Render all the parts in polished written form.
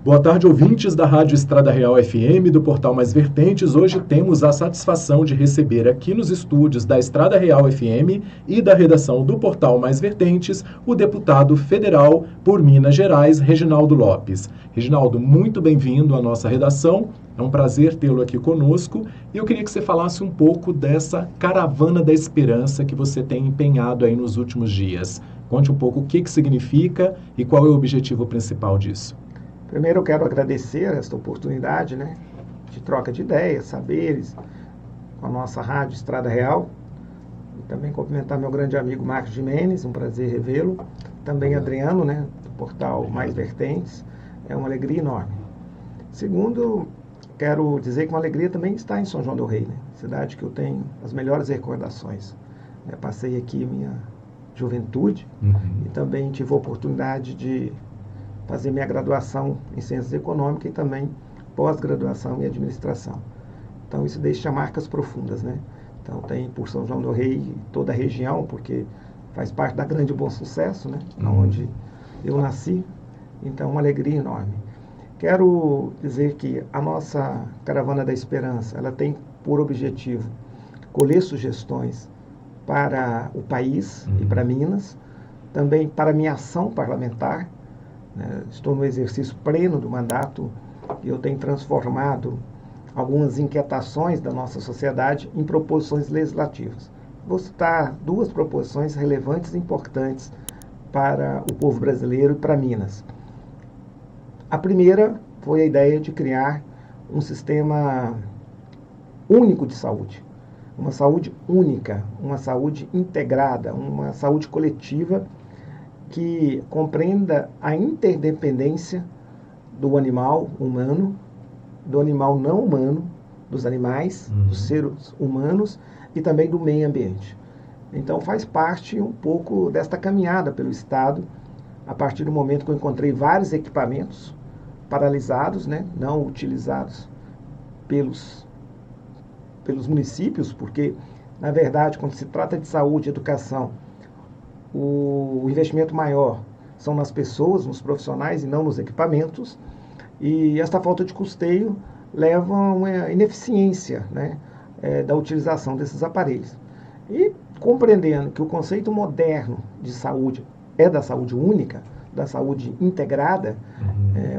Boa tarde, ouvintes da Rádio Estrada Real FM, do Portal Mais Vertentes. Hoje temos a satisfação de receber aqui nos estúdios da Estrada Real FM e da redação do Portal Mais Vertentes o deputado federal por Minas Gerais, Reginaldo Lopes. Reginaldo, muito bem-vindo à nossa redação. É um prazer tê-lo aqui conosco. E eu queria que você falasse um pouco dessa caravana da esperança que você tem empenhado aí nos últimos dias. Conte um pouco o que significa e qual é o objetivo principal disso. Primeiro eu quero agradecer esta oportunidade, de troca de ideias, saberes, com a nossa rádio Estrada Real. E também cumprimentar meu grande amigo Marcos Gimenez, um prazer revê-lo. Também Adriano, do Portal Mais Vertentes. É uma alegria enorme. Segundo, quero dizer que uma alegria também está em São João del Rei, cidade que eu tenho as melhores recordações. Passei aqui minha juventude e também tive a oportunidade de fazer minha graduação em Ciências Econômicas e também pós-graduação em Administração. Então isso deixa marcas profundas, Então tem por São João del Rei toda a região, porque faz parte da Grande Bom Sucesso, onde eu nasci. Então uma alegria enorme. Quero dizer que a nossa Caravana da Esperança, ela tem por objetivo colher sugestões para o país e para Minas, também para a minha ação parlamentar. Estou no exercício pleno do mandato e eu tenho transformado algumas inquietações da nossa sociedade em proposições legislativas. Vou citar duas proposições relevantes e importantes para o povo brasileiro e para Minas. A primeira foi a ideia de criar um sistema único de saúde. Uma saúde única, uma saúde integrada, uma saúde coletiva que compreenda a interdependência do animal humano, do animal não humano, dos animais, dos seres humanos e também do meio ambiente. Então faz parte um pouco desta caminhada pelo Estado, a partir do momento que eu encontrei vários equipamentos paralisados, não utilizados pelos municípios, porque, na verdade, quando se trata de saúde e educação, o investimento maior são nas pessoas, nos profissionais e não nos equipamentos. E esta falta de custeio leva a uma ineficiência da utilização desses aparelhos. E compreendendo que o conceito moderno de saúde é da saúde única, da saúde integrada,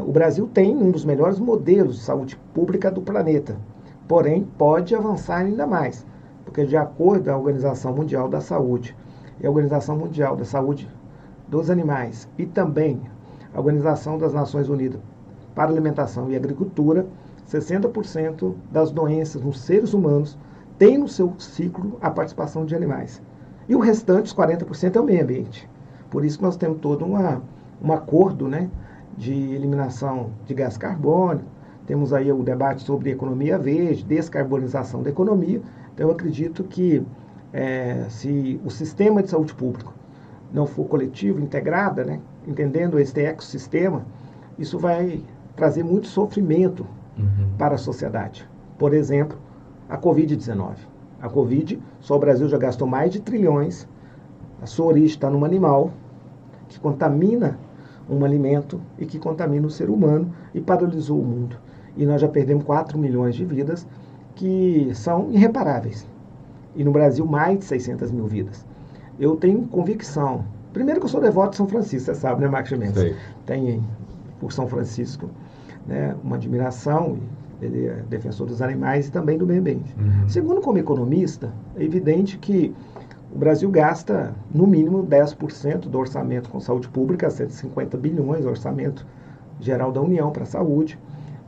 o Brasil tem um dos melhores modelos de saúde pública do planeta. Porém, pode avançar ainda mais, porque de acordo com a Organização Mundial da Saúde, e a Organização Mundial da Saúde dos Animais e também a Organização das Nações Unidas para a Alimentação e Agricultura, 60% das doenças nos seres humanos têm no seu ciclo a participação de animais. E o restante, os 40%, é o meio ambiente. Por isso que nós temos todo um acordo de eliminação de gás carbônico, temos aí o debate sobre economia verde, descarbonização da economia. Então eu acredito que se o sistema de saúde público não for coletivo, integrado, entendendo este ecossistema, isso vai trazer muito sofrimento para a sociedade. Por exemplo, a Covid-19. A Covid, só o Brasil já gastou mais de trilhões, a sua origem está num animal que contamina um alimento e que contamina o ser humano e paralisou o mundo. E nós já perdemos 4 milhões de vidas que são irreparáveis. E no Brasil, mais de 600 mil vidas. Eu tenho convicção. Primeiro que eu sou devoto de São Francisco, você sabe, Marcos Gimenez? Tem por São Francisco uma admiração, ele é defensor dos animais e também do meio ambiente. Segundo, como economista, é evidente que o Brasil gasta, no mínimo, 10% do orçamento com saúde pública, 150 bilhões, orçamento geral da União para a saúde,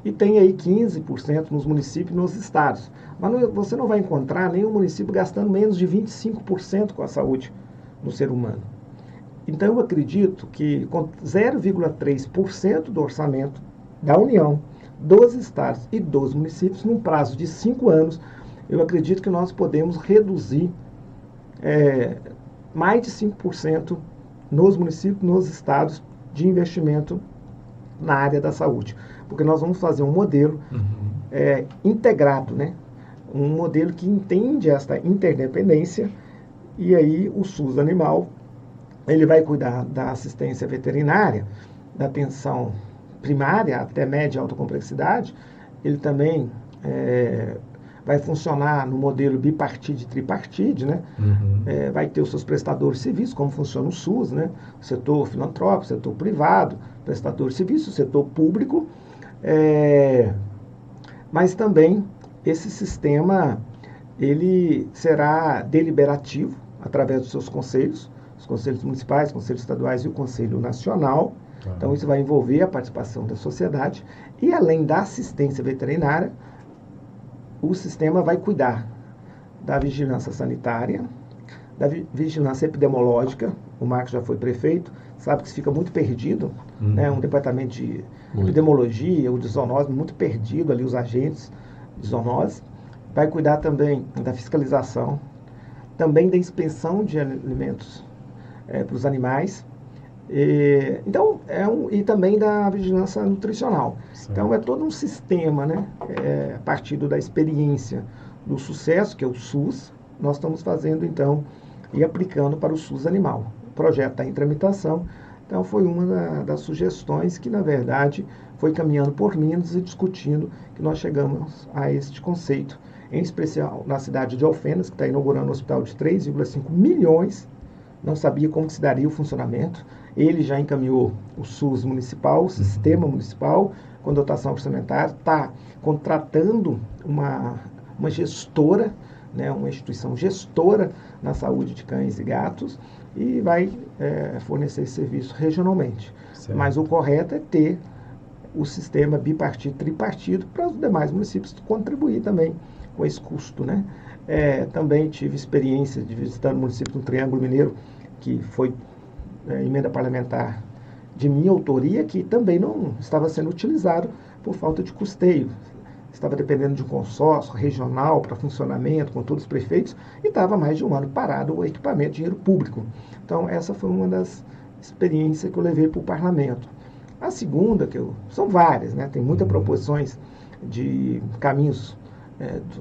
e tem aí 15% nos municípios e nos estados. Mas você não vai encontrar nenhum município gastando menos de 25% com a saúde no ser humano. Então eu acredito que com 0,3% do orçamento da União, dos estados e dos municípios, num prazo de 5 anos, eu acredito que nós podemos reduzir mais de 5% nos municípios, nos estados, de investimento na área da saúde. Porque nós vamos fazer um modelo integrado, né? Um modelo que entende esta interdependência, e aí o SUS animal, ele vai cuidar da assistência veterinária, da atenção primária até média e alta complexidade. Ele também vai funcionar no modelo bipartite e tripartite, né? Vai ter os seus prestadores de serviços, como funciona o SUS, né? O setor filantrópico, o setor privado, prestador de serviços, o setor público. Mas também esse sistema ele será deliberativo através dos seus conselhos, os conselhos municipais, conselhos estaduais e o Conselho Nacional. Então isso vai envolver a participação da sociedade, e além da assistência veterinária, o sistema vai cuidar da vigilância sanitária, da vigilância epidemiológica. O Marcos já foi prefeito, sabe que se fica muito perdido, né? Um departamento de epidemiologia ou de zoonose muito perdido ali, os agentes de zoonose. Vai cuidar também da fiscalização, também da inspeção de alimentos para os animais, e também da vigilância nutricional. Sim. Então é todo um sistema, né? A partir da experiência do sucesso, que é o SUS, nós estamos fazendo então e aplicando para o SUS animal. O projeto está em tramitação, então foi uma das sugestões que, na verdade, foi caminhando por Minas e discutindo, que nós chegamos a este conceito, em especial na cidade de Alfenas, que está inaugurando um hospital de 3,5 milhões, não sabia como se daria o funcionamento. Ele já encaminhou o SUS municipal, o sistema municipal, com dotação orçamentária, está contratando uma gestora, né, uma instituição gestora na saúde de cães e gatos, e vai fornecer esse serviço regionalmente. Certo. Mas o correto é ter o sistema bipartite, tripartite, para os demais municípios contribuir também com esse custo, né? Também tive experiência de visitar o município do Triângulo Mineiro, que foi emenda parlamentar de minha autoria, que também não estava sendo utilizado por falta de custeio. Estava dependendo de um consórcio regional para funcionamento, com todos os prefeitos, e estava há mais de um ano parado o equipamento, dinheiro público. Então, essa foi uma das experiências que eu levei para o parlamento. A segunda, são várias, né? Tem muitas proposições de caminhos,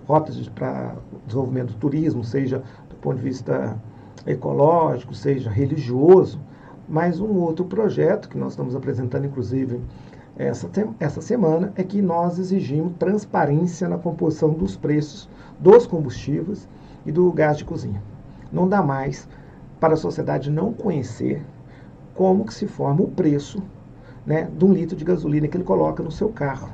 rotas para desenvolvimento do turismo, seja do ponto de vista ecológico, seja religioso, mas um outro projeto que nós estamos apresentando, inclusive, essa semana, é que nós exigimos transparência na composição dos preços dos combustíveis e do gás de cozinha. Não dá mais para a sociedade não conhecer como que se forma o preço, né, de um litro de gasolina que ele coloca no seu carro,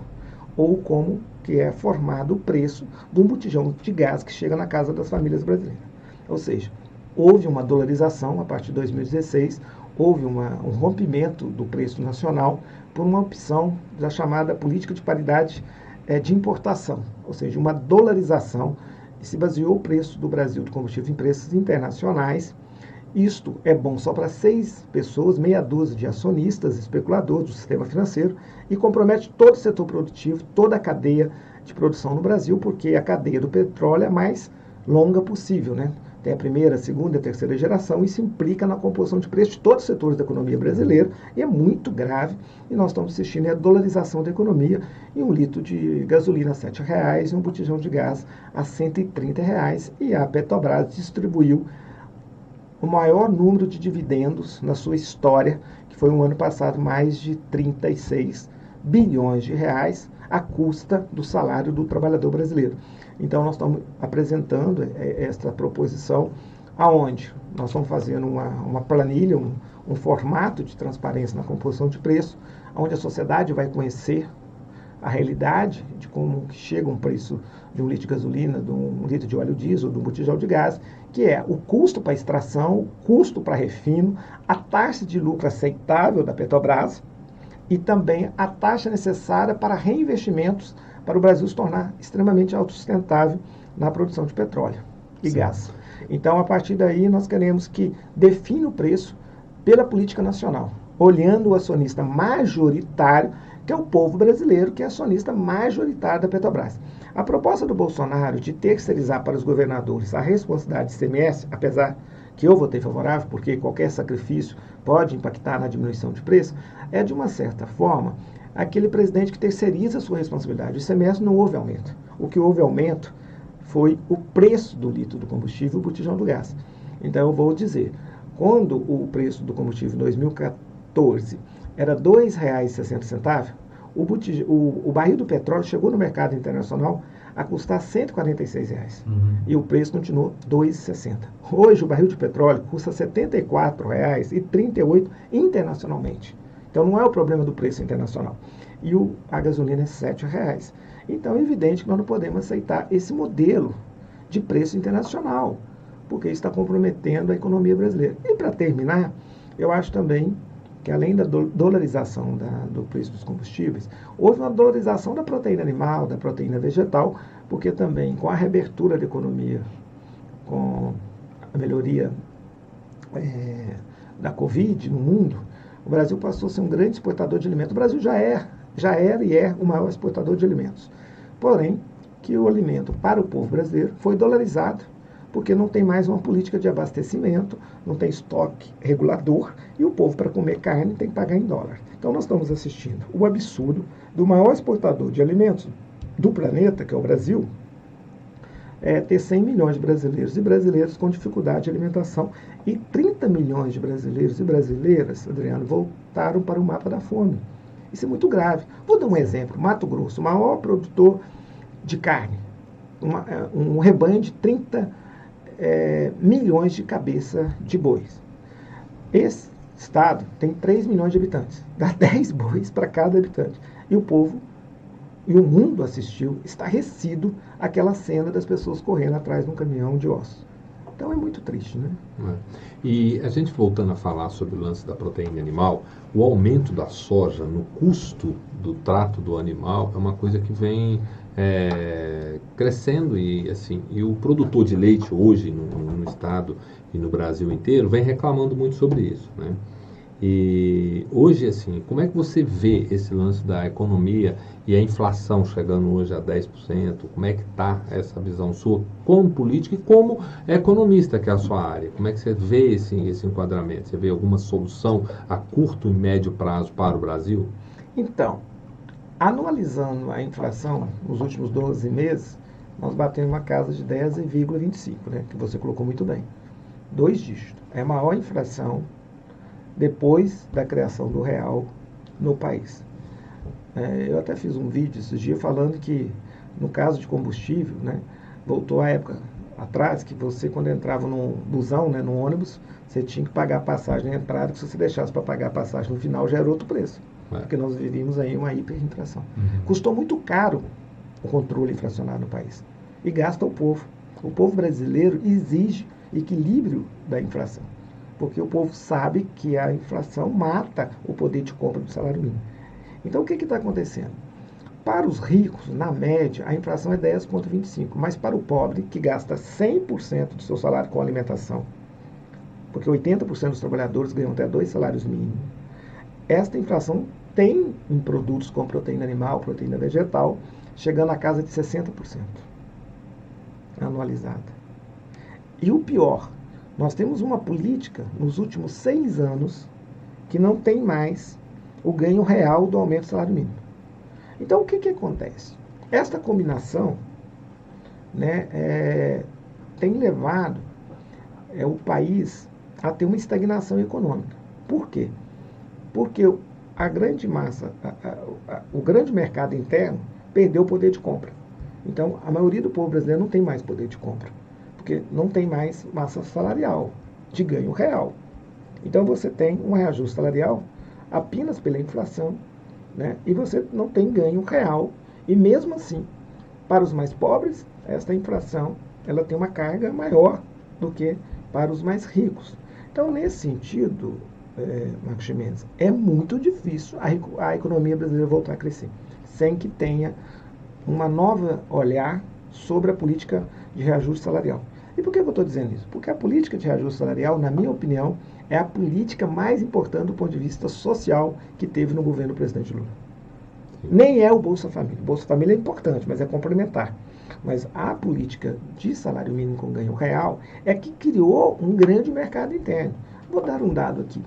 ou como que é formado o preço de um botijão de gás que chega na casa das famílias brasileiras. Ou seja, houve uma dolarização a partir de 2016, houve um rompimento do preço nacional por uma opção da chamada política de paridade de importação, ou seja, uma dolarização, e se baseou o preço do Brasil do combustível em preços internacionais. Isto é bom só para 6 pessoas, meia dúzia de acionistas, especuladores do sistema financeiro, e compromete todo o setor produtivo, toda a cadeia de produção no Brasil, porque a cadeia do petróleo é a mais longa possível, né? Tem a primeira, a segunda e a terceira geração, e isso implica na composição de preço de todos os setores da economia brasileira, e é muito grave, e nós estamos assistindo a dolarização da economia, e um litro de gasolina a R$ 7,00 e um botijão de gás a R$ 130,00, e a Petrobras distribuiu o maior número de dividendos na sua história, que foi no ano passado mais de 36 bilhões de reais, à custa do salário do trabalhador brasileiro. Então, nós estamos apresentando esta proposição, aonde nós estamos fazendo uma planilha, um formato de transparência na composição de preço, onde a sociedade vai conhecer a realidade de como chega um preço de um litro de gasolina, de um litro de óleo diesel, de um botijão de gás, que é o custo para extração, o custo para refino, a taxa de lucro aceitável da Petrobras e também a taxa necessária para reinvestimentos para o Brasil se tornar extremamente autossustentável na produção de petróleo e gás. Então, a partir daí, nós queremos que define o preço pela política nacional, olhando o acionista majoritário, que é o povo brasileiro, que é acionista majoritário da Petrobras. A proposta do Bolsonaro de terceirizar para os governadores a responsabilidade de ICMS, apesar que eu votei favorável, porque qualquer sacrifício pode impactar na diminuição de preço, é, de uma certa forma, aquele presidente que terceiriza a sua responsabilidade. O ICMS não houve aumento. O que houve aumento foi o preço do litro do combustível e o botijão do gás. Então, eu vou dizer, quando o preço do combustível em 2014 era R$ 2,60, o barril do petróleo chegou no mercado internacional a custar R$ 146. E o preço continuou R$ 2,60. Hoje, o barril de petróleo custa R$ 74,38 internacionalmente. Então, não é o problema do preço internacional. E a gasolina é R$ 7,00. Então, é evidente que nós não podemos aceitar esse modelo de preço internacional, porque isso está comprometendo a economia brasileira. E, para terminar, eu acho também que, além da dolarização do preço dos combustíveis, houve uma dolarização da proteína animal, da proteína vegetal, porque também, com a reabertura da economia, com a melhoria da Covid no mundo, o Brasil passou a ser um grande exportador de alimentos. O Brasil já era e é o maior exportador de alimentos. Porém, que o alimento para o povo brasileiro foi dolarizado, porque não tem mais uma política de abastecimento, não tem estoque regulador, e o povo, para comer carne, tem que pagar em dólar. Então, nós estamos assistindo o absurdo do maior exportador de alimentos do planeta, que é o Brasil, ter 100 milhões de brasileiros e brasileiras com dificuldade de alimentação, e 30 milhões de brasileiros e brasileiras, Adriano, voltaram para o mapa da fome. Isso é muito grave. Vou dar um exemplo. Mato Grosso, o maior produtor de carne, um rebanho de 30 milhões de cabeça de bois. Esse estado tem 3 milhões de habitantes, dá 10 bois para cada habitante. E o povo, e o mundo assistiu, estarrecido, aquela cena das pessoas correndo atrás de um caminhão de ossos. Então é muito triste, né? E a gente voltando a falar sobre o lance da proteína animal, o aumento da soja no custo do trato do animal é uma coisa que vem crescendo, e o produtor de leite hoje no estado e no Brasil inteiro vem reclamando muito sobre isso, né? E hoje, como é que você vê esse lance da economia e a inflação chegando hoje a 10%? Como é que está essa visão sua como política e como economista, que é a sua área? Como é que você vê esse enquadramento? Você vê alguma solução a curto e médio prazo para o Brasil? Então, anualizando a inflação nos últimos 12 meses, nós batemos uma casa de 10,25, né, que você colocou muito bem. 2 dígitos. É a maior inflação depois da criação do real no país. Eu até fiz um vídeo esses dias falando que, no caso de combustível, né, voltou a época atrás que você, quando entrava num busão, né, num ônibus, você tinha que pagar a passagem na entrada, que se você deixasse para pagar a passagem no final já era outro preço. Porque nós vivíamos aí uma hiperinflação. Custou muito caro o controle inflacionário no país. E gasta o povo. O povo brasileiro exige equilíbrio da inflação, porque o povo sabe que a inflação mata o poder de compra do salário mínimo. Então, o que está acontecendo? Para os ricos, na média, a inflação é 10,25%, mas para o pobre, que gasta 100% do seu salário com alimentação, porque 80% dos trabalhadores ganham até 2 salários mínimos, esta inflação tem em produtos como proteína animal, proteína vegetal, chegando a casa de 60% anualizada. E o pior, nós temos uma política nos últimos 6 anos que não tem mais o ganho real do aumento do salário mínimo. Então, o que acontece? Esta combinação, né, tem levado o país a ter uma estagnação econômica. Por quê? Porque a grande massa, o grande mercado interno perdeu o poder de compra. Então, a maioria do povo brasileiro não tem mais poder de compra, porque não tem mais massa salarial de ganho real. Então, você tem um reajuste salarial apenas pela inflação, né? E você não tem ganho real. E mesmo assim, para os mais pobres, esta inflação ela tem uma carga maior do que para os mais ricos. Então, nesse sentido, Marcos Chimenez, é muito difícil a economia brasileira voltar a crescer, sem que tenha uma nova olhar sobre a política de reajuste salarial. E por que eu estou dizendo isso? Porque a política de reajuste salarial, na minha opinião, é a política mais importante do ponto de vista social que teve no governo do presidente Lula. Nem é o Bolsa Família. O Bolsa Família é importante, mas é complementar. Mas a política de salário mínimo com ganho real é que criou um grande mercado interno. Vou dar um dado aqui.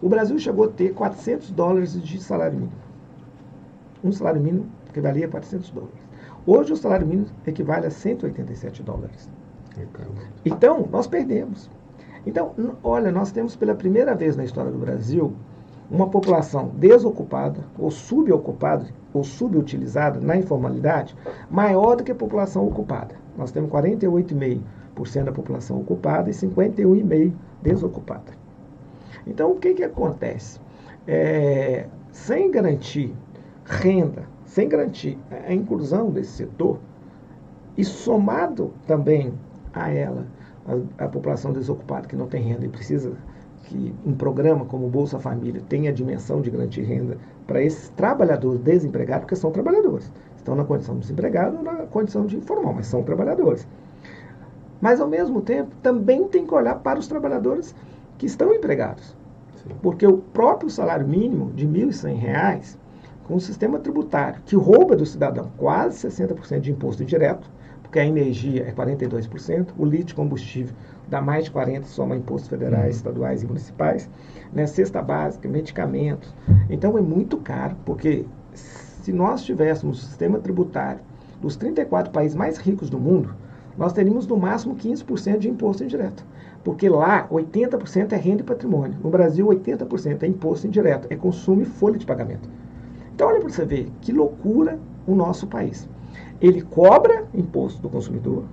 O Brasil chegou a ter $400 de salário mínimo. Um salário mínimo equivalia a $400. Hoje o salário mínimo equivale a $187. Então, nós perdemos. Então, olha, nós temos pela primeira vez na história do Brasil uma população desocupada ou subocupada ou subutilizada na informalidade maior do que a população ocupada. Nós temos 48,5% da população ocupada e 51,5% desocupada. Então, o que acontece? Sem garantir renda, sem garantir a inclusão desse setor, e somado também a ela, a população desocupada que não tem renda e precisa que um programa como o Bolsa Família tenha a dimensão de garantir renda para esses trabalhadores desempregados, porque são trabalhadores. Estão na condição de desempregado ou na condição de informal, mas são trabalhadores. Mas, ao mesmo tempo, também tem que olhar para os trabalhadores que estão empregados. Sim. Porque o próprio salário mínimo de R$ 1.100, com o sistema tributário, que rouba do cidadão quase 60% de imposto indireto, porque a energia é 42%, o litro de combustível dá mais de 40%, soma impostos federais, estaduais e municipais, né, cesta básica, medicamentos. Então é muito caro, porque se nós tivéssemos um sistema tributário dos 34 países mais ricos do mundo, nós teríamos no máximo 15% de imposto indireto. Porque lá 80% é renda e patrimônio. No Brasil 80% é imposto indireto, é consumo e folha de pagamento. Então olha para você ver que loucura o nosso país. Ele cobra imposto do consumidor,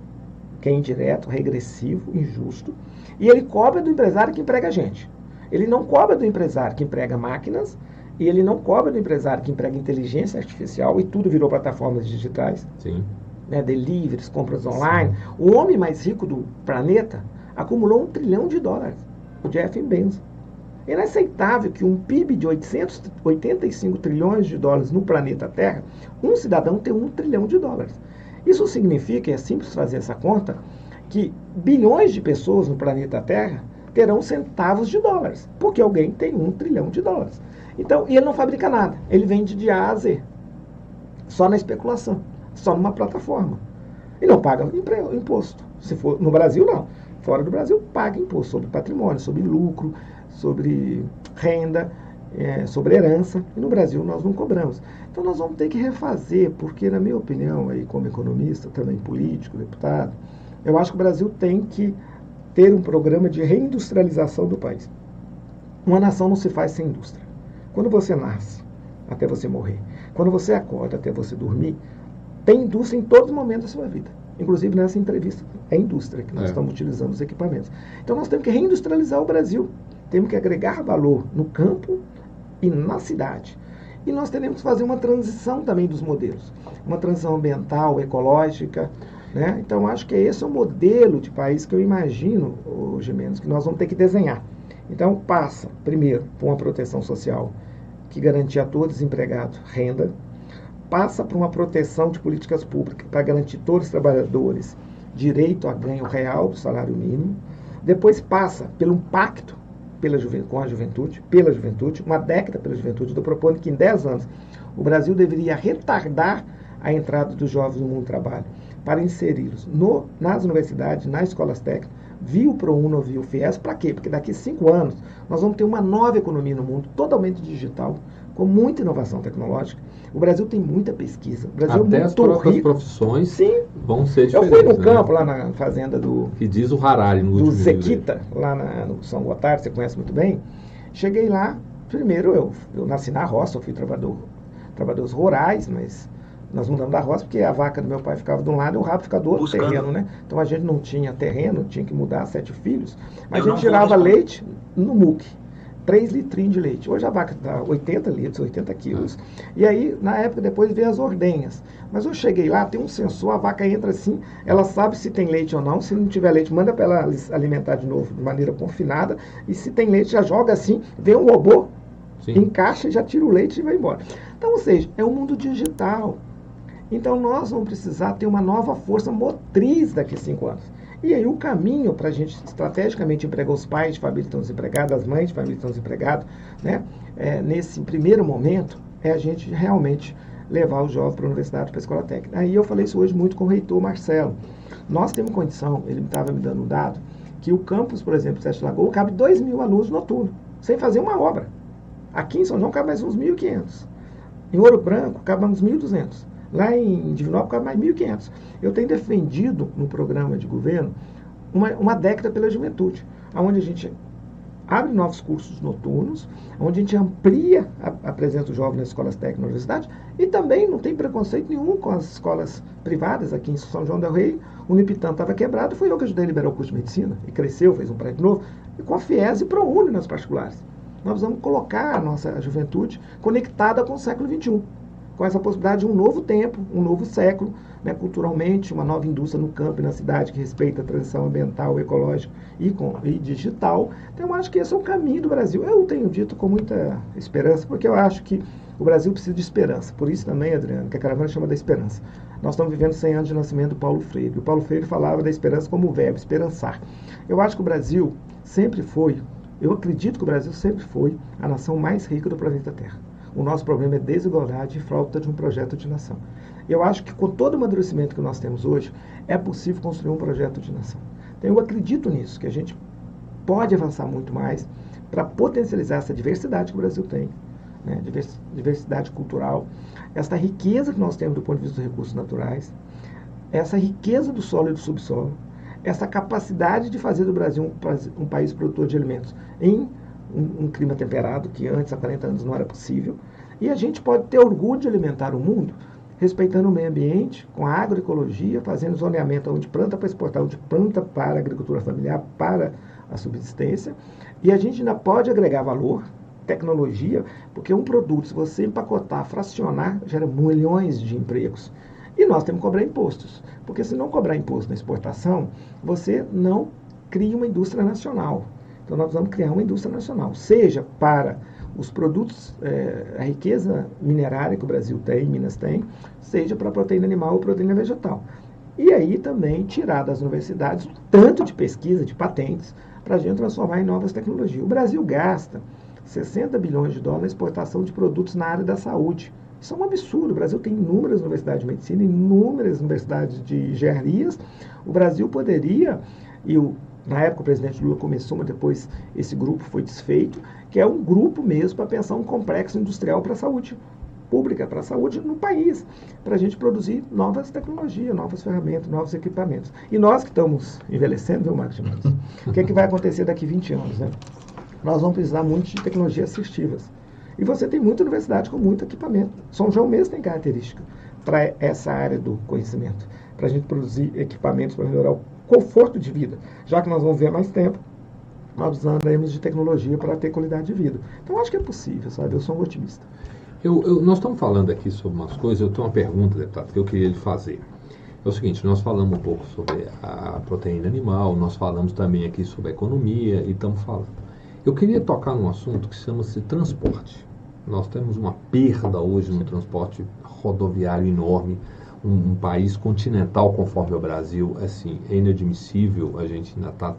que é indireto, regressivo, injusto, e ele cobra do empresário que emprega a gente. Ele não cobra do empresário que emprega máquinas, e ele não cobra do empresário que emprega inteligência artificial, e tudo virou plataformas digitais. Sim. Né, deliveries, compras online. Sim. O homem mais rico do planeta acumulou $1 trilhão, o Jeff Bezos. É inaceitável que um PIB de 885 trilhões de dólares no planeta Terra, um cidadão tem $1 trilhão. Isso significa, é simples fazer essa conta, que bilhões de pessoas no planeta Terra terão centavos de dólares, porque alguém tem $1 trilhão. Então, e ele não fabrica nada, ele vende de A a Z, só na especulação, só numa plataforma. E não paga imposto. Se for no Brasil, não. Fora do Brasil, paga imposto sobre patrimônio, sobre lucro, sobre renda, sobre herança. E no Brasil nós não cobramos. Então nós vamos ter que refazer, porque na minha opinião, aí, como economista, também político, deputado, eu acho que o Brasil tem que ter um programa de reindustrialização do país. Uma nação não se faz sem indústria. Quando você nasce, até você morrer, quando você acorda até você dormir, tem indústria em todos os momentos da sua vida. Inclusive nessa entrevista, é indústria que nós estamos utilizando os equipamentos. Então nós temos que reindustrializar o Brasil. Temos que agregar valor no campo e na cidade. E nós teremos que fazer uma transição também dos modelos. Uma transição ambiental, ecológica. Né? Então acho que esse é o modelo de país que eu imagino, Gimenez, que nós vamos ter que desenhar. Então passa, primeiro, por uma proteção social que garantir a todos os empregados renda. Passa por uma proteção de políticas públicas para garantir todos os trabalhadores direito a ganho real do salário mínimo. Depois passa pelo um pacto com a juventude, pela juventude, uma década pela juventude. Estou propondo que em 10 anos o Brasil deveria retardar a entrada dos jovens no mundo do trabalho para inseri-los nas universidades, nas escolas técnicas, via o ProUni ou via o FIES. Para quê? Porque daqui a 5 anos nós vamos ter uma nova economia no mundo, totalmente digital, com muita inovação tecnológica. O Brasil tem muita pesquisa. O Brasil até é muito as próprias rico. Profissões Sim. Vão ser diferentes. Eu fui no campo, lá na fazenda que diz o Harari no último do Zequita, lá no São Gotardo, você conhece muito bem. Cheguei lá, primeiro eu nasci na roça, eu fui trabalhadores rurais, mas nós mudamos da roça porque a vaca do meu pai ficava de um lado e o rabo ficava do outro terreno, né? Então a gente não tinha terreno, tinha que mudar 7 filhos, mas a gente tirava leite no muque. 3 litrinhos de leite. Hoje a vaca dá 80 litros, 80 quilos. E aí, na época, depois veio as ordenhas. Mas eu cheguei lá, tem um sensor, a vaca entra assim, ela sabe se tem leite ou não. Se não tiver leite, manda para ela alimentar de novo de maneira confinada. E se tem leite, já joga assim, vem um robô, encaixa, já tira o leite e vai embora. Então, ou seja, é um mundo digital. Então, nós vamos precisar ter uma nova força motriz daqui a 5 anos. E aí o caminho para a gente estrategicamente empregar os pais de família que estão desempregados, as mães de família que estão desempregadas, né? Nesse primeiro momento, é a gente realmente levar o jovem para a universidade, para a escola técnica. Aí eu falei isso hoje muito com o reitor Marcelo. Nós temos condição, ele estava me dando um dado, que o campus, por exemplo, de Sete Lagoas, cabe 2.000 alunos noturnos, sem fazer uma obra. Aqui em São João cabe mais uns 1.500. Em Ouro Branco cabe uns 1.200. Lá em Divinópolis cabe mais 1.500. Eu tenho defendido no programa de governo uma década pela juventude, onde a gente abre novos cursos noturnos, onde a gente amplia a presença do jovem nas escolas técnicas na universidade e também não tem preconceito nenhum com as escolas privadas. Aqui em São João del Rei, o Unipitã estava quebrado, fui eu que ajudei a liberar o curso de medicina e cresceu, fez um prédio novo, e com a FIES e ProUni nas particulares. Nós vamos colocar a nossa juventude conectada com o século XXI, com essa possibilidade de um novo tempo, um novo século, né, culturalmente, uma nova indústria no campo e na cidade que respeita a transição ambiental, ecológica e digital. Então, eu acho que esse é o caminho do Brasil. Eu tenho dito com muita esperança, porque eu acho que o Brasil precisa de esperança. Por isso também, Adriano, que a caravana chama da esperança. Nós estamos vivendo 100 anos de nascimento do Paulo Freire. O Paulo Freire falava da esperança como verbo, esperançar. Eu acho que o Brasil sempre foi, eu acredito que o Brasil sempre foi a nação mais rica do planeta Terra. O nosso problema é desigualdade e falta de um projeto de nação. Eu acho que com todo o amadurecimento que nós temos hoje, é possível construir um projeto de nação. Então eu acredito nisso, que a gente pode avançar muito mais para potencializar essa diversidade que o Brasil tem, né? Diversidade cultural, essa riqueza que nós temos do ponto de vista dos recursos naturais, essa riqueza do solo e do subsolo, essa capacidade de fazer do Brasil um país produtor de alimentos em um clima temperado, que antes, há 40 anos, não era possível. E a gente pode ter orgulho de alimentar o mundo, respeitando o meio ambiente, com a agroecologia, fazendo zoneamento onde planta para exportar, onde planta para a agricultura familiar, para a subsistência. E a gente ainda pode agregar valor, tecnologia, porque um produto, se você empacotar, fracionar, gera milhões de empregos. E nós temos que cobrar impostos, porque se não cobrar imposto na exportação, você não cria uma indústria nacional. Então, nós vamos criar uma indústria nacional, seja para os produtos, a riqueza minerária que o Brasil tem, Minas tem, seja para a proteína animal ou proteína vegetal. E aí também tirar das universidades tanto de pesquisa, de patentes, para a gente transformar em novas tecnologias. O Brasil gasta 60 bilhões de dólares na exportação de produtos na área da saúde. Isso é um absurdo. O Brasil tem inúmeras universidades de medicina, inúmeras universidades de engenharias. O Brasil poderia, na época o presidente Lula começou, mas depois esse grupo foi desfeito, que é um grupo mesmo para pensar um complexo industrial para a saúde pública, para a saúde no país, para a gente produzir novas tecnologias, novas ferramentas, novos equipamentos. E nós que estamos envelhecendo, viu, Marcos Mendes? O que é que vai acontecer daqui a 20 anos, né? Nós vamos precisar muito de tecnologias assistivas. E você tem muita universidade com muito equipamento. São João mesmo tem característica para essa área do conhecimento, para a gente produzir equipamentos para melhorar o conforto de vida. Já que nós vamos ver mais tempo, nós precisamos de tecnologia para ter qualidade de vida. Então, acho que é possível, sabe? Eu sou um otimista. Nós estamos falando aqui sobre umas coisas, eu tenho uma pergunta, deputado, que eu queria lhe fazer. É o seguinte, nós falamos um pouco sobre a proteína animal, nós falamos também aqui sobre a economia e estamos falando. Eu queria tocar num assunto que chama-se transporte. Nós temos uma perda hoje no transporte rodoviário enorme, um país continental conforme o Brasil, assim, é inadmissível, a gente ainda está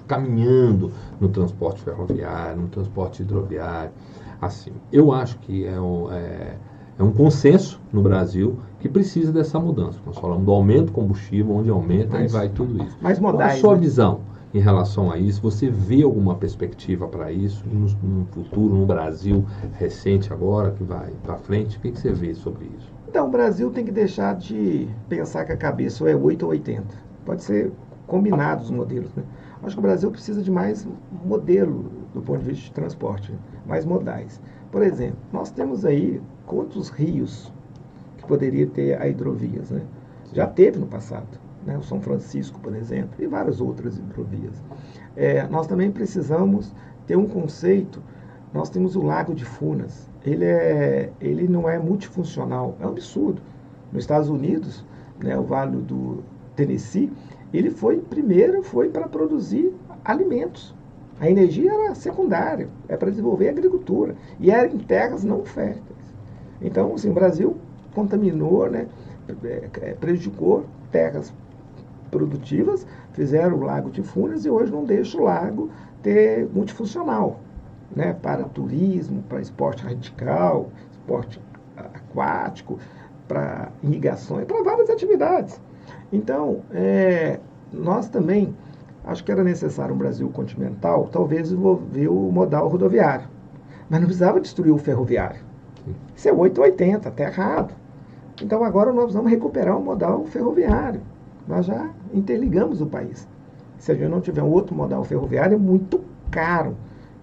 caminhando no transporte ferroviário, no transporte hidroviário. Assim, eu acho que é um consenso no Brasil que precisa dessa mudança. Nós falamos do aumento do combustível, onde aumenta e vai tudo isso. Mais modais, qual a sua né? visão em relação a isso? Você vê alguma perspectiva para isso no futuro, no Brasil recente agora, que vai para frente? O que você vê sobre isso? Então, o Brasil tem que deixar de pensar que a cabeça ou é 8 ou 80. Pode ser combinados os modelos, né? Acho que o Brasil precisa de mais modelo do ponto de vista de transporte, mais modais. Por exemplo, nós temos aí quantos rios que poderia ter a hidrovias, né? Já teve no passado, né? O São Francisco, por exemplo, e várias outras hidrovias. Nós também precisamos ter um conceito. Nós temos o Lago de Furnas. Ele não é multifuncional, é um absurdo. Nos Estados Unidos, né, o Vale do Tennessee, ele foi para produzir alimentos. A energia era secundária, é para desenvolver a agricultura, e era em terras não férteis. Então, assim, o Brasil contaminou, né, prejudicou terras produtivas, fizeram o Lago de Furnas e hoje não deixa o lago ter multifuncional, né, para turismo, para esporte radical, esporte aquático, para irrigações, para várias atividades. Então, nós também, acho que era necessário um Brasil continental, talvez desenvolver o modal rodoviário. Mas não precisava destruir o ferroviário. Isso é 880, está errado. Então agora nós vamos recuperar o modal ferroviário. Nós já interligamos o país. Se a gente não tiver um outro modal ferroviário, é muito caro.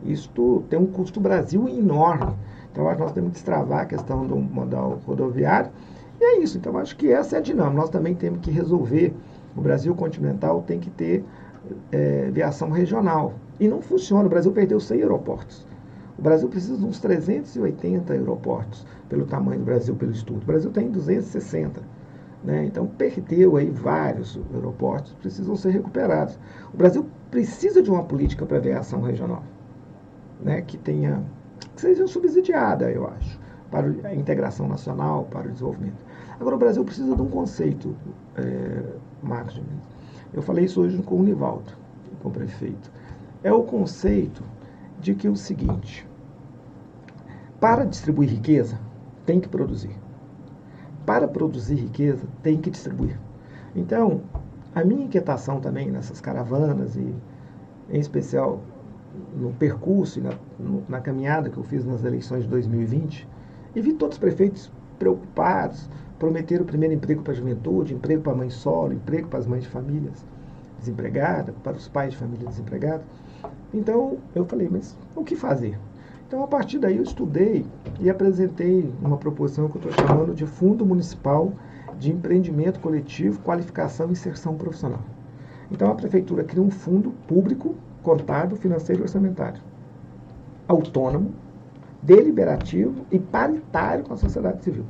Isto tem um custo Brasil enorme. Então acho que nós temos que destravar a questão do modal rodoviário. E é isso. Então acho que essa é a dinâmica. Nós também temos que resolver. O Brasil continental tem que ter viação regional. E não funciona. O Brasil perdeu 100 aeroportos. O Brasil precisa de uns 380 aeroportos, pelo tamanho do Brasil, pelo estudo. O Brasil tem 260. Né? Então, perdeu aí vários aeroportos, precisam ser recuperados. O Brasil precisa de uma política para aviação regional, né? que seja subsidiada, eu acho, para a integração nacional, para o desenvolvimento. Agora, o Brasil precisa de um conceito, Marcos. Eu falei isso hoje com o Nivaldo, com o prefeito. É o conceito de que o seguinte: para distribuir riqueza, tem que produzir. Para produzir riqueza, tem que distribuir. Então, a minha inquietação também nessas caravanas, e em especial no percurso e na caminhada que eu fiz nas eleições de 2020, e vi todos os prefeitos preocupados, prometeram o primeiro emprego para a juventude, emprego para a mãe solo, emprego para as mães de famílias desempregadas, para os pais de família desempregados. Então, eu falei, mas o que fazer? Então, a partir daí, eu estudei e apresentei uma proposição que eu estou chamando de Fundo Municipal de Empreendimento Coletivo, Qualificação e Inserção Profissional. Então, a Prefeitura cria um fundo público, contábil, financeiro e orçamentário, autônomo, deliberativo e paritário com a sociedade civil,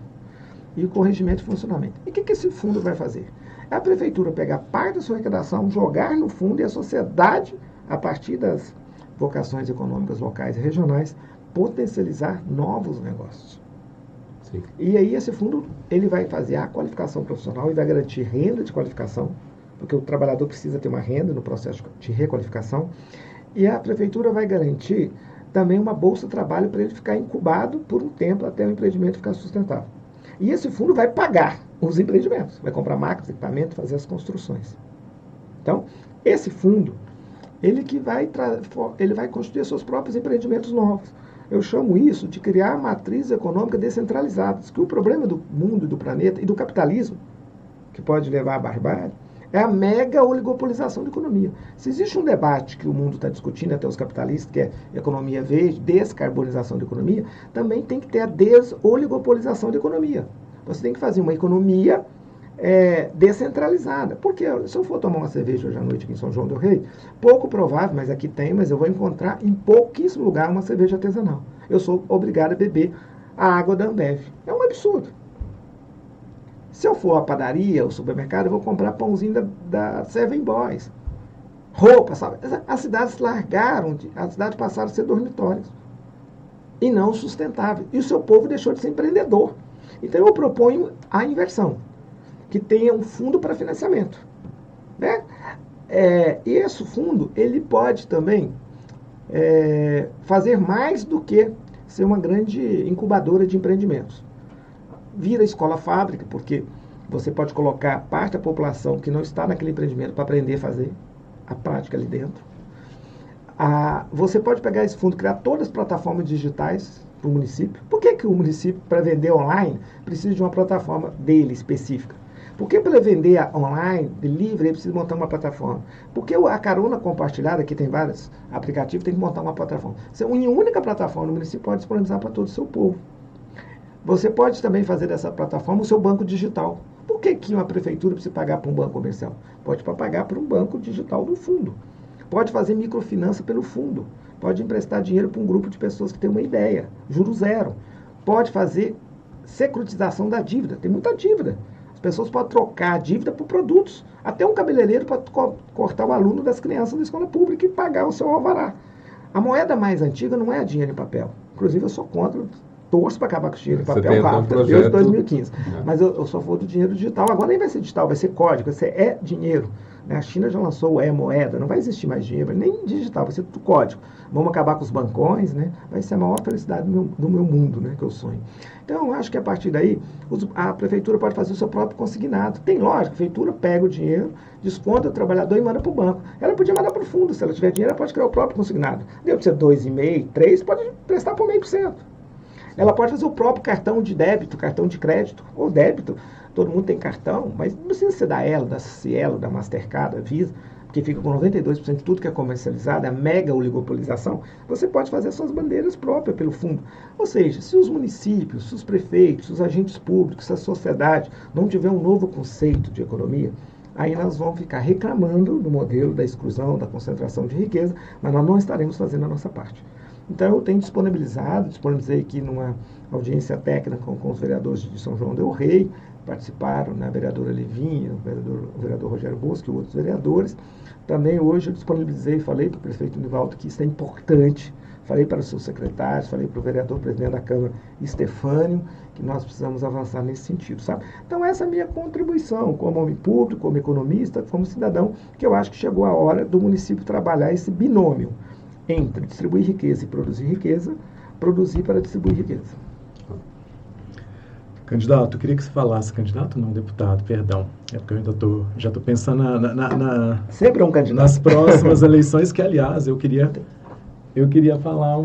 e com regimento de funcionamento. E o que esse fundo vai fazer? É a Prefeitura pegar parte da sua arrecadação, jogar no fundo, e a sociedade, a partir das vocações econômicas locais e regionais, potencializar novos negócios. Sim. E aí esse fundo ele vai fazer a qualificação profissional e vai garantir renda de qualificação, porque o trabalhador precisa ter uma renda no processo de requalificação, e a Prefeitura vai garantir também uma bolsa de trabalho para ele ficar incubado por um tempo até o empreendimento ficar sustentável. E esse fundo vai pagar os empreendimentos, vai comprar máquinas, equipamentos, fazer as construções. Então, esse fundo ele vai constituir seus próprios empreendimentos novos. Eu chamo isso de criar matrizes econômicas descentralizadas, que o problema do mundo e do planeta e do capitalismo, que pode levar à barbárie, é a mega oligopolização da economia. Se existe um debate que o mundo está discutindo, até os capitalistas, que é economia verde, descarbonização da economia, também tem que ter a desoligopolização da economia. Você tem que fazer uma economia descentralizada. Porque se eu for tomar uma cerveja hoje à noite aqui em São João do Rei, pouco provável, mas aqui tem, mas eu vou encontrar em pouquíssimo lugar uma cerveja artesanal. Eu sou obrigado a beber a água da Ambev. É um absurdo. Se eu for à padaria, ao supermercado, eu vou comprar pãozinho da Seven Boys. Roupa, sabe? As cidades as cidades passaram a ser dormitórios. E não sustentáveis. E o seu povo deixou de ser empreendedor. Então eu proponho a inversão, que tenha um fundo para financiamento. Né? E esse fundo, ele pode também fazer mais do que ser uma grande incubadora de empreendimentos. Vira escola-fábrica, porque você pode colocar parte da população que não está naquele empreendimento para aprender a fazer a prática ali dentro. Você pode pegar esse fundo, criar todas as plataformas digitais para o município. Por que o município, para vender online, precisa de uma plataforma dele específica? Por que para vender online, delivery, ele precisa montar uma plataforma? Porque a carona compartilhada, que tem vários aplicativos, tem que montar uma plataforma. Em única plataforma, o município pode disponibilizar para todo o seu povo. Você pode também fazer dessa plataforma o seu banco digital. Por que uma prefeitura precisa pagar para um banco comercial? Pode pagar para um banco digital do fundo. Pode fazer microfinança pelo fundo. Pode emprestar dinheiro para um grupo de pessoas que tem uma ideia. Juros zero. Pode fazer securitização da dívida. Tem muita dívida. As pessoas podem trocar a dívida por produtos. Até um cabeleireiro pode cortar o aluno das crianças da escola pública e pagar o seu alvará. A moeda mais antiga não é a dinheiro em papel. Inclusive, eu sou contra torço para acabar com o dinheiro em Você papel tem um rápido, projeto... desde 2015. Mas eu sou a favor do dinheiro digital. Agora nem vai ser digital, vai ser código, vai ser dinheiro. A China já lançou o moeda, não vai existir mais dinheiro, nem digital, vai ser tudo código. Vamos acabar com os bancões, né? Vai ser a maior felicidade do meu mundo, né? Que eu sonho. Então, eu acho que a partir daí, a prefeitura pode fazer o seu próprio consignado. Tem lógica, a prefeitura pega o dinheiro, desconta o trabalhador e manda para o banco. Ela podia mandar para o fundo, se ela tiver dinheiro, ela pode criar o próprio consignado. Deu para ser 2,5%, 3%, pode prestar por 0,5%. Ela pode fazer o próprio cartão de débito, cartão de crédito, ou débito. Todo mundo tem cartão, mas não precisa ser da Elo, da Cielo, da Mastercard, da Visa, porque fica com 92% de tudo que é comercializado, a mega oligopolização. Você pode fazer suas bandeiras próprias pelo fundo. Ou seja, se os municípios, se os prefeitos, os agentes públicos, se a sociedade não tiver um novo conceito de economia, aí nós vamos ficar reclamando do modelo da exclusão, da concentração de riqueza, mas nós não estaremos fazendo a nossa parte. Então, eu tenho disponibilizei aqui numa audiência técnica com os vereadores de São João del Rei, participaram, né, a vereadora Levinha, o vereador Rogério Bosco e outros vereadores. Também hoje eu disponibilizei, falei para o prefeito Nivaldo que isso é importante, falei para os seus secretários, falei para o vereador presidente da Câmara, Estefânio, que nós precisamos avançar nesse sentido, sabe? Então, essa é a minha contribuição como homem público, como economista, como cidadão, que eu acho que chegou a hora do município trabalhar esse binômio entre distribuir riqueza e produzir para distribuir riqueza. Candidato, eu queria que você falasse, candidato não, deputado, perdão, é porque eu ainda já estou pensando Sempre é um candidato. Nas próximas eleições, que aliás, eu queria falar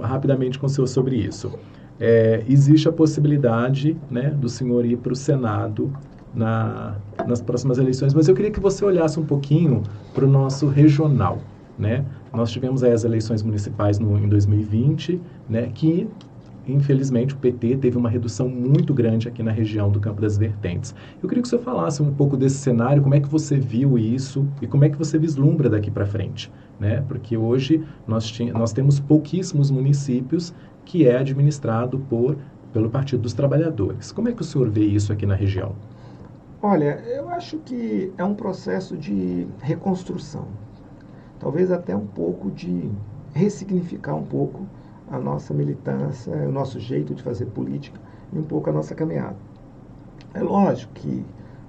rapidamente com o senhor sobre isso. Existe a possibilidade, né, do senhor ir para o Senado nas próximas eleições, mas eu queria que você olhasse um pouquinho para o nosso regional, né? Nós tivemos aí as eleições municipais em 2020, né, que infelizmente o PT teve uma redução muito grande aqui na região do Campo das Vertentes. Eu queria que o senhor falasse um pouco desse cenário, como é que você viu isso e como é que você vislumbra daqui para frente, né? Porque hoje nós temos pouquíssimos municípios que é administrado pelo Partido dos Trabalhadores. Como é que o senhor vê isso aqui na região? Olha, eu acho que é um processo de reconstrução. Talvez até um pouco de ressignificar um pouco a nossa militância, o nosso jeito de fazer política e um pouco a nossa caminhada. É lógico que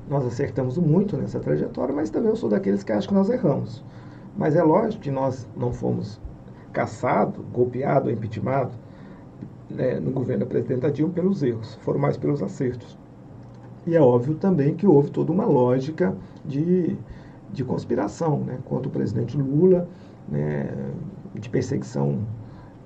nós acertamos muito nessa trajetória, mas também eu sou daqueles que acham que nós erramos. Mas é lógico que nós não fomos caçados, golpeados, impeachmentados, né, no governo da presidenta Dilma pelos erros, foram mais pelos acertos. E é óbvio também que houve toda uma lógica de conspiração, né, contra o presidente Lula, né, de perseguição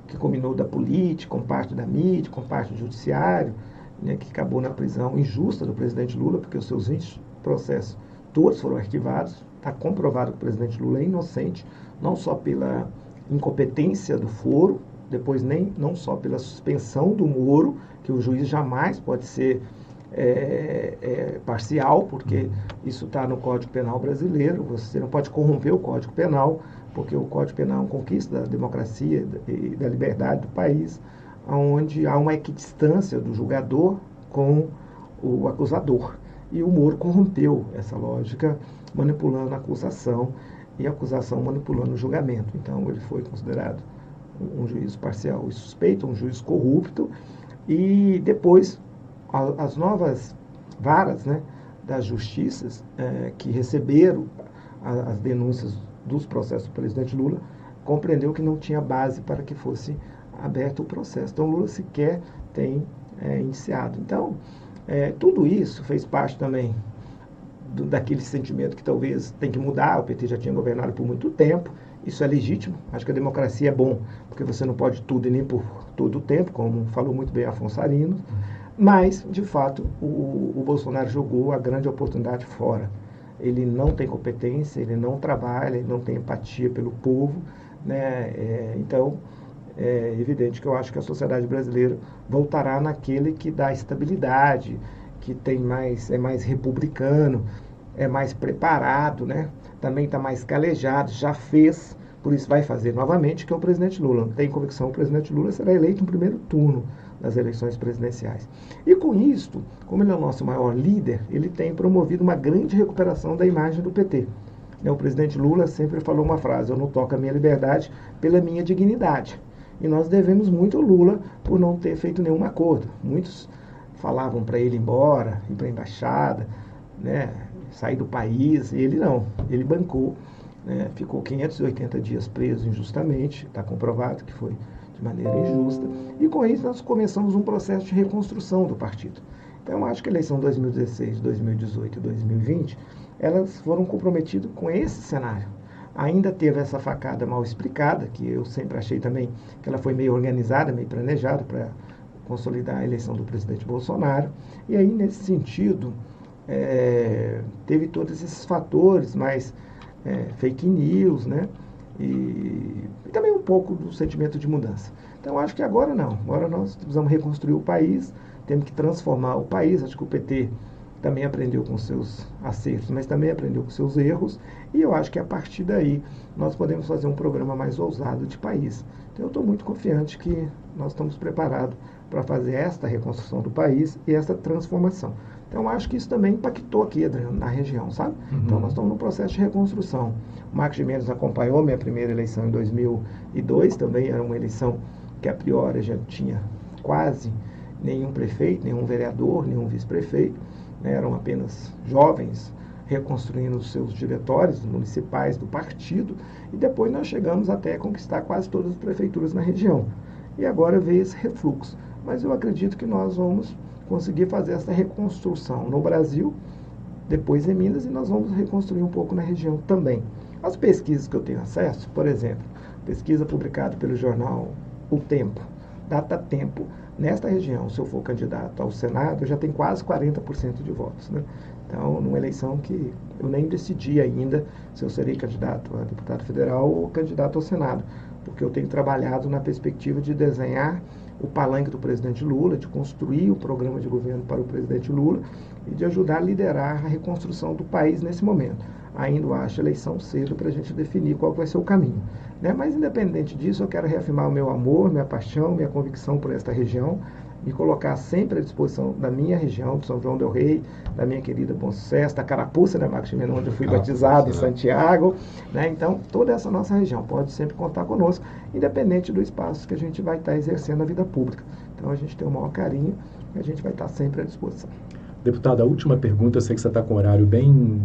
que combinou da política, com parte da mídia, com parte do judiciário, né, que acabou na prisão injusta do presidente Lula, porque os seus 20 processos todos foram arquivados. Está comprovado que o presidente Lula é inocente, não só pela incompetência do foro, depois não só pela suspensão do Moro, que o juiz jamais pode ser parcial, porque isso está no Código Penal brasileiro, você não pode corromper o Código Penal, porque o Código Penal é uma conquista da democracia e da liberdade do país, onde há uma equidistância do julgador com o acusador. E o Moro corrompeu essa lógica, manipulando a acusação e a acusação manipulando o julgamento. Então, ele foi considerado um juiz parcial e suspeito, um juiz corrupto, e depois as novas varas, né, das justiças que receberam as denúncias dos processos do presidente Lula, compreendeu que não tinha base para que fosse aberto o processo. Então, Lula sequer tem iniciado. Então, tudo isso fez parte também daquele sentimento que talvez tem que mudar. O PT já tinha governado por muito tempo, isso é legítimo. Acho que a democracia é bom, porque você não pode tudo e nem por todo o tempo, como falou muito bem Afonso Arinos. Mas, de fato, o Bolsonaro jogou a grande oportunidade fora. Ele não tem competência, ele não trabalha, ele não tem empatia pelo povo, né? Então, é evidente que eu acho que a sociedade brasileira voltará naquele que dá estabilidade, que é mais republicano, é mais preparado, né? Também está mais calejado, já fez, por isso vai fazer novamente, que é o presidente Lula. Não tem convicção que o presidente Lula será eleito no primeiro turno das eleições presidenciais. E com isto, como ele é o nosso maior líder, ele tem promovido uma grande recuperação da imagem do PT. O presidente Lula sempre falou uma frase: eu não toco a minha liberdade pela minha dignidade. E nós devemos muito ao Lula por não ter feito nenhum acordo. Muitos falavam para ele ir embora, ir para a embaixada, né, sair do país, e ele não, ele bancou, né, ficou 580 dias preso injustamente, está comprovado que foi de maneira injusta, e com isso nós começamos um processo de reconstrução do partido. Então eu acho que a eleição 2016, 2018 e 2020, elas foram comprometidas com esse cenário. Ainda teve essa facada mal explicada, que eu sempre achei também que ela foi meio organizada, meio planejada para consolidar a eleição do presidente Bolsonaro. E aí, nesse sentido, teve todos esses fatores, mais fake news, né? E também um pouco do sentimento de mudança. Então, acho que agora não. Agora nós precisamos reconstruir o país, temos que transformar o país. Acho que o PT também aprendeu com seus acertos, mas também aprendeu com seus erros. E eu acho que a partir daí nós podemos fazer um programa mais ousado de país. Então, eu estou muito confiante que nós estamos preparados para fazer esta reconstrução do país e essa transformação. Então, eu acho que isso também impactou aqui, Adriano, na região, sabe? Então, nós estamos no processo de reconstrução. O Marcos de Menezes acompanhou minha primeira eleição em 2002, também era uma eleição que, a priori, já tinha quase nenhum prefeito, nenhum vereador, nenhum vice-prefeito, né? Eram apenas jovens reconstruindo os seus diretórios municipais do partido, e depois nós chegamos até a conquistar quase todas as prefeituras na região. E agora veio esse refluxo. Mas eu acredito que nós vamos conseguir fazer essa reconstrução no Brasil, depois em Minas, e nós vamos reconstruir um pouco na região também. As pesquisas que eu tenho acesso, por exemplo, pesquisa publicada pelo jornal O Tempo, Data Tempo, nesta região, se eu for candidato ao Senado, eu já tenho quase 40% de votos, né? Então, numa eleição que eu nem decidi ainda se eu serei candidato a deputado federal ou candidato ao Senado, porque eu tenho trabalhado na perspectiva de desenhar o palanque do presidente Lula, de construir o programa de governo para o presidente Lula e de ajudar a liderar a reconstrução do país nesse momento. Ainda acho a eleição cedo para a gente definir qual vai ser o caminho, né? Mas, independente disso, eu quero reafirmar o meu amor, minha paixão, minha convicção por esta região, me colocar sempre à disposição da minha região, de São João del Rei, da minha querida Bom Sucesso, da Carapuça, né, Marcos Gimeno, onde eu fui batizado, em Santiago, né? Então, toda essa nossa região pode sempre contar conosco, independente do espaço que a gente vai estar exercendo na vida pública. Então, a gente tem o maior carinho e a gente vai estar sempre à disposição. Deputado, a última pergunta, eu sei que você está com um horário bem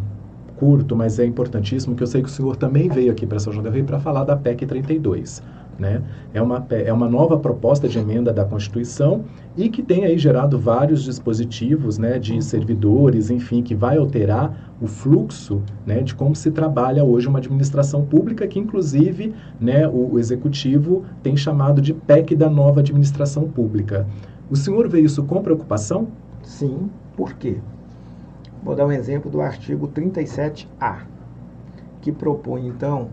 curto, mas é importantíssimo, que eu sei que o senhor também veio aqui para São João del Rei para falar da PEC 32. Né? É uma nova proposta de emenda da Constituição e que tem aí gerado vários dispositivos, né, de servidores, enfim, que vai alterar o fluxo, né, de como se trabalha hoje uma administração pública, que inclusive, né, o Executivo tem chamado de PEC da nova administração pública. O senhor vê isso com preocupação? Sim, por quê? Vou dar um exemplo do artigo 37A, que propõe, então,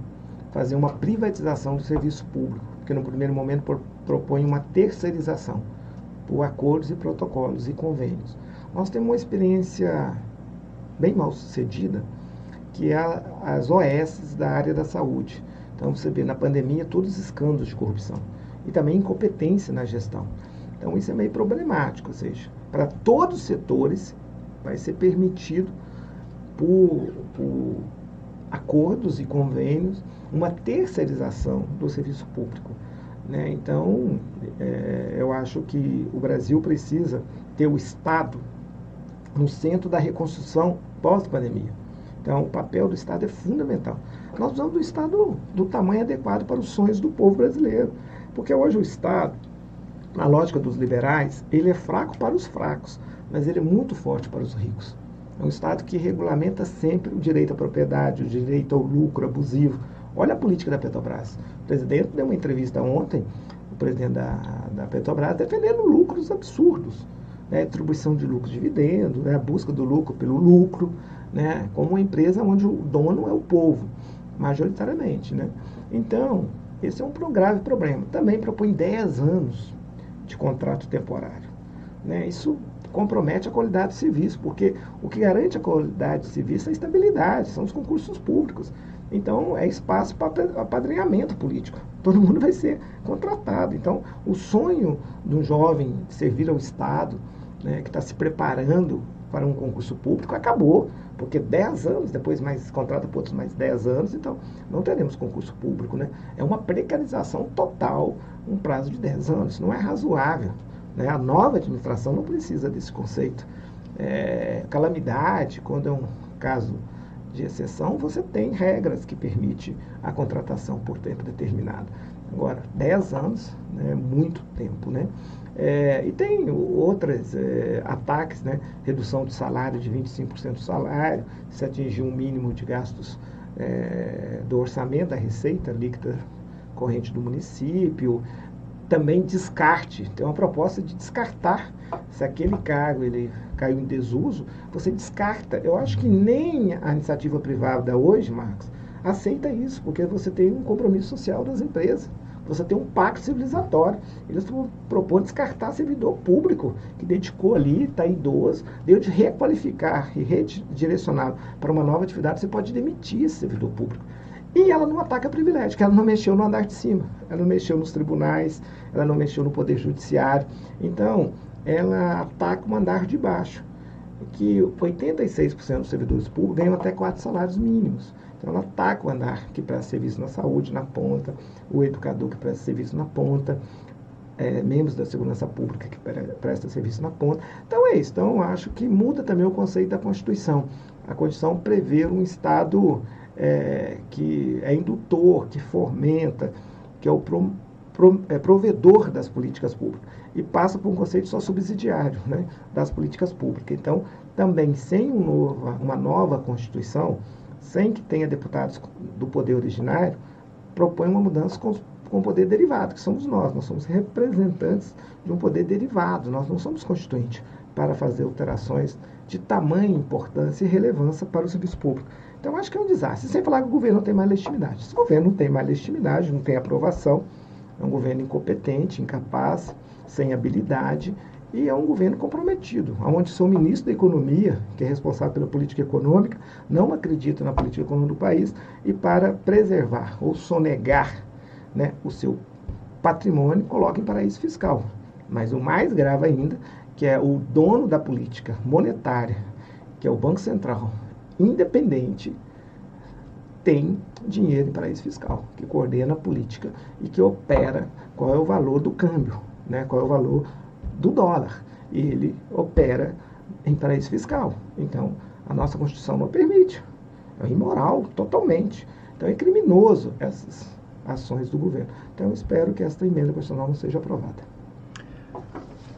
fazer uma privatização do serviço público, porque no primeiro momento propõe uma terceirização por acordos e protocolos e convênios. Nós temos uma experiência bem mal sucedida, que é as OS da área da saúde. Então você vê na pandemia todos os escândalos de corrupção e também incompetência na gestão. Então isso é meio problemático, ou seja, para todos os setores vai ser permitido por acordos e convênios uma terceirização do serviço público, né? Então, eu acho que o Brasil precisa ter o Estado no centro da reconstrução pós-pandemia. Então, o papel do Estado é fundamental. Nós precisamos do Estado do tamanho adequado para os sonhos do povo brasileiro, porque hoje o Estado, na lógica dos liberais, ele é fraco para os fracos, mas ele é muito forte para os ricos. É um Estado que regulamenta sempre o direito à propriedade, o direito ao lucro abusivo. Olha a política da Petrobras. O presidente deu uma entrevista ontem, o presidente da Petrobras, defendendo lucros absurdos, né? Distribuição de lucros, dividendos, né? A busca do lucro pelo lucro, né? Como uma empresa onde o dono é o povo, majoritariamente, né? Então, esse é um grave problema. Também propõe 10 anos de contrato temporário, né? Isso compromete a qualidade do serviço, porque o que garante a qualidade do serviço é a estabilidade, são os concursos públicos. Então, é espaço para apadrinhamento político. Todo mundo vai ser contratado. Então, o sonho de um jovem servir ao Estado, né, que está se preparando para um concurso público, acabou, porque 10 anos, depois mais contrata por outros mais 10 anos, então não teremos concurso público, né? É uma precarização total, um prazo de 10 anos, não é razoável, né? A nova administração não precisa desse conceito. Calamidade, quando é um caso de exceção, você tem regras que permitem a contratação por tempo determinado. Agora, 10 anos é muito tempo, né? E tem outros ataques, né? Redução do salário de 25% do salário, se atingir um mínimo de gastos do orçamento, da receita líquida corrente do município. Também descarte, tem uma proposta de descartar, se aquele cargo ele caiu em desuso, você descarta. Eu acho que nem a iniciativa privada hoje, Marcos, aceita isso, porque você tem um compromisso social das empresas, você tem um pacto civilizatório. Eles propõem descartar servidor público, que dedicou ali, está idoso, deu de requalificar e redirecionar para uma nova atividade, você pode demitir esse servidor público. E ela não ataca privilégio, porque ela não mexeu no andar de cima, ela não mexeu nos tribunais, ela não mexeu no poder judiciário. Então, ela ataca o andar de baixo, que 86% dos servidores públicos ganham até 4 salários mínimos. Então, ela ataca o andar que presta serviço na saúde, na ponta, o educador que presta serviço na ponta, membros da segurança pública que presta serviço na ponta. Então, é isso. Então, eu acho que muda também o conceito da Constituição. A Constituição prevê um Estado que é indutor, que fomenta, que é o provedor das políticas públicas, e passa por um conceito só subsidiário, né, das políticas públicas. Então, também sem uma nova Constituição, sem que tenha deputados do poder originário, propõe uma mudança com poder derivado, que somos nós somos representantes de um poder derivado, nós não somos constituintes para fazer alterações de tamanha importância e relevância para o serviço público. Então, acho que é um desastre. Sem falar que o governo não tem mais legitimidade. Esse governo não tem mais legitimidade, não tem aprovação, é um governo incompetente, incapaz, sem habilidade, e é um governo comprometido, onde seu ministro da Economia, que é responsável pela política econômica, não acredita na política econômica do país, e para preservar ou sonegar, né, o seu patrimônio, coloca em paraíso fiscal. Mas o mais grave ainda, que é o dono da política monetária, que é o Banco Central, independente, tem dinheiro em paraíso fiscal, que coordena a política e que opera qual é o valor do câmbio, né? Qual é o valor do dólar. E ele opera em paraíso fiscal. Então, a nossa Constituição não permite. É imoral, totalmente. Então, é criminoso essas ações do governo. Então, eu espero que esta emenda constitucional não seja aprovada.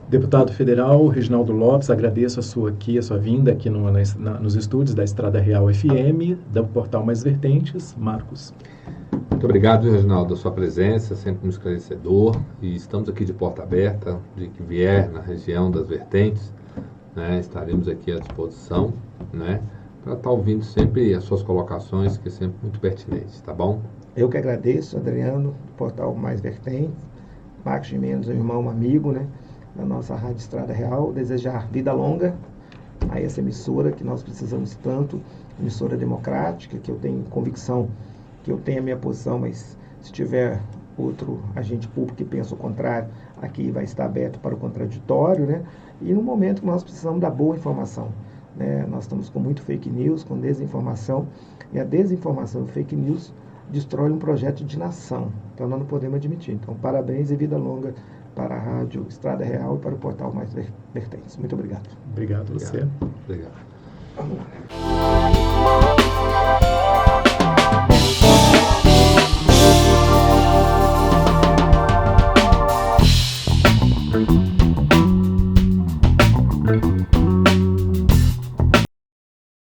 Deputado federal Reginaldo Lopes, agradeço a sua vinda aqui nos estúdios da Estrada Real FM, do Portal Mais Vertentes. Marcos. Muito obrigado, Reginaldo, a sua presença, sempre um esclarecedor. E estamos aqui de porta aberta, de que vier na região das vertentes, né, estaremos aqui à disposição, né, para estar ouvindo sempre as suas colocações, que é sempre muito pertinentes, tá bom? Eu que agradeço, Adriano, do Portal Mais Vertentes, Marcos Gimenez, um irmão, um amigo, né, da nossa Rádio Estrada Real, desejar vida longa a essa emissora que nós precisamos tanto, emissora democrática, que eu tenho convicção que eu tenho a minha posição, mas se tiver outro agente público que pensa o contrário, aqui vai estar aberto para o contraditório, né? E no momento que nós precisamos da boa informação, né? Nós estamos com muito fake news, com desinformação, e a desinformação e fake news destrói um projeto de nação, então nós não podemos admitir. Então, parabéns e vida longa para a Rádio Estrada Real e para o Portal Mais Vertentes. Muito obrigado. Obrigado a você. Obrigado. Vamos lá.